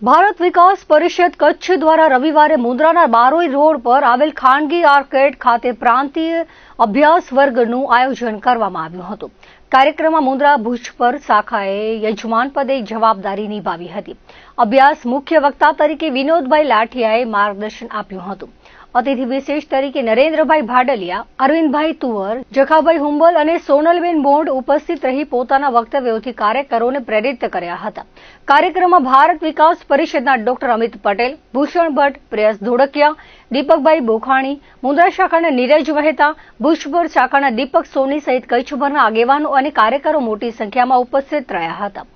ભારત વિકાસ પરિષદ કચ્છ દ્વારા રવિવારે મુન્દ્રાના બારોઈ રોડ પર આવેલ ખાનગી આર્કેડ ખાતે પ્રાંતીય અભ્યાસ વર્ગનું આયોજન કરવામાં આવ્યું હતું. કાર્યક્રમમાં મુન્દ્રા ભુજપર શાખાએ યજમાન પદે જવાબદારી નિભાવી હતી. અભ્યાસ મુખ્ય વક્તા તરીકે વિનોદભાઈ લાઠિયાએ માર્ગદર્શન આપ્યું હતું. અતિથિ વિશેષ તરીકે નરેન્દ્રભાઈ ભાડલિયા, અરવિંદભાઈ તુવર, જખાભાઈ હુંબલ અને સોનલબેન બોંડ ઉપસ્થિત રહી પોતાના વક્તવ્યોથી કાર્યકરોને પ્રેરિત કર્યા હતા. કાર્યક્રમમાં ભારત વિકાસ પરિષદના ડોક્ટર અમિત પટેલ, ભૂષણ ભટ્ટ, પ્રેયસ ધોળકિયા, દીપકભાઈ બોખાણી, મુન્દ્રા શાખાના નીરજ મહેતા, ભુજપર શાખાના દીપક સોની સહિત કચ્છભરના આગેવાનો અને કાર્યકરો મોટી સંખ્યામાં ઉપસ્થિત રહ્યા હતા.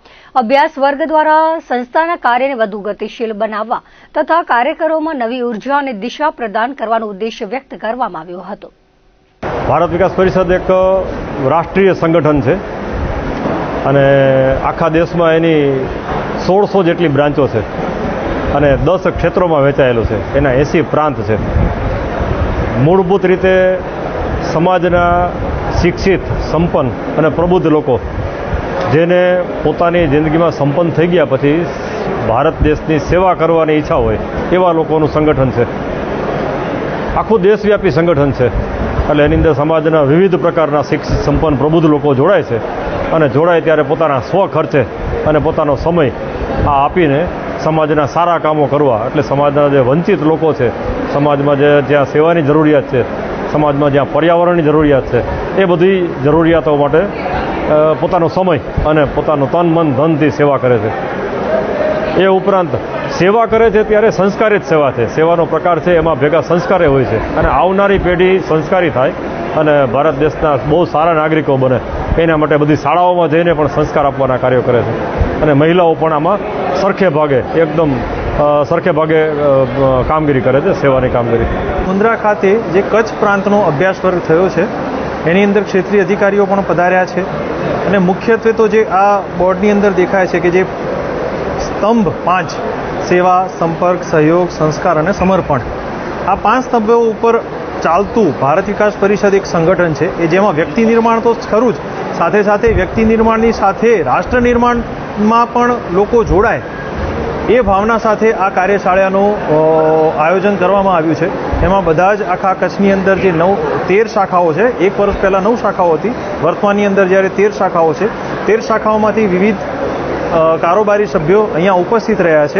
અભ્યાસ વર્ગ દ્વારા સંસ્થાના કાર્યને વધુ ગતિશીલ બનાવવા તથા કાર્યકરોમાં નવી ઉર્જા અને દિશા પ્રદાન કરવાનો ઉદ્દેશ્ય વ્યક્ત કરવામાં આવ્યો હતો. ભારત વિકાસ પરિષદ એક રાષ્ટ્રીય સંગઠન છે અને આખા દેશમાં એની 1600 જેટલી બ્રાન્ચો છે અને 10 ક્ષેત્રોમાં વહેંચાયેલું છે. એના 80 પ્રાંત છે. મૂળભૂત રીતે સમાજના શિક્ષિત, સંપન્ન અને પ્રબુદ્ધ લોકો જેને પોતાની જિંદગીમાં સંપન્ન થઈ ગયા પછી ભારત દેશની સેવા કરવાની ઈચ્છા હોય એવા લોકોનું સંગઠન છે. આખું દેશવ્યાપી સંગઠન છે. એટલે એની અંદર સમાજના વિવિધ પ્રકારના શિક્ષિત, સંપન્ન, પ્રબુદ્ધ લોકો જોડાય છે અને જોડાય ત્યારે પોતાના સ્વખર્ચે અને પોતાનો સમય આ આપીને સમાજના સારા કામો કરવા, એટલે સમાજના જે વંચિત લોકો છે, સમાજમાં જ્યાં સેવાની જરૂરિયાત છે, સમાજમાં જ્યાં પર્યાવરણની જરૂરિયાત છે, એ બધી જરૂરિયાતો માટે પોતાનો સમય અને પોતાનું તન, મન, ધનથી સેવા કરે છે. એ ઉપરાંત સેવા કરે છે ત્યારે સંસ્કારિત સેવા છે. સેવાનો પ્રકાર છે એમાં ભેગા સંસ્કારે હોય છે અને આવનારી પેઢી સંસ્કારી થાય અને ભારત દેશના બહુ સારા નાગરિકો બને એના માટે બધી શાળાઓમાં જઈને પણ સંસ્કાર આપવાના કાર્યો કરે છે. અને મહિલાઓ પણ આમાં સરખે ભાગે કામગીરી કરે છે, સેવાની કામગીરી. મુન્દ્રા ખાતે જે કચ્છ પ્રાંતનો અભ્યાસ વર્ગ થયો છે એની અંદર ક્ષેત્રીય અધિકારીઓ પણ પધાર્યા છે અને મુખ્યત્વે તો જે આ બોર્ડની અંદર દેખાય છે કે જે સ્તંભ 5 સેવા, સંપર્ક, સહયોગ, સંસ્કાર અને સમર્પણ, આ 5 સ્તંભો ઉપર ચાલતું ભારત વિકાસ પરિષદ એક સંગઠન છે એ જેમાં વ્યક્તિ નિર્માણ તો ખરું જ, સાથે સાથે વ્યક્તિ નિર્માણની સાથે રાષ્ટ્ર નિર્માણમાં પણ લોકો જોડાય એ ભાવના સાથે આ કાર્યશાળાનું આયોજન કરવામાં આવ્યું છે. એમાં બધા જ આખા કચ્છની અંદર જે 13 શાખાઓ છે, 1 વર્ષ પહેલાં 9 શાખાઓ હતી, વર્તમાનની અંદર જ્યારે 13 શાખાઓ છે, 13 શાખાઓમાંથી વિવિધ કારોબારી સભ્યો અહીંયા ઉપસ્થિત રહ્યા છે.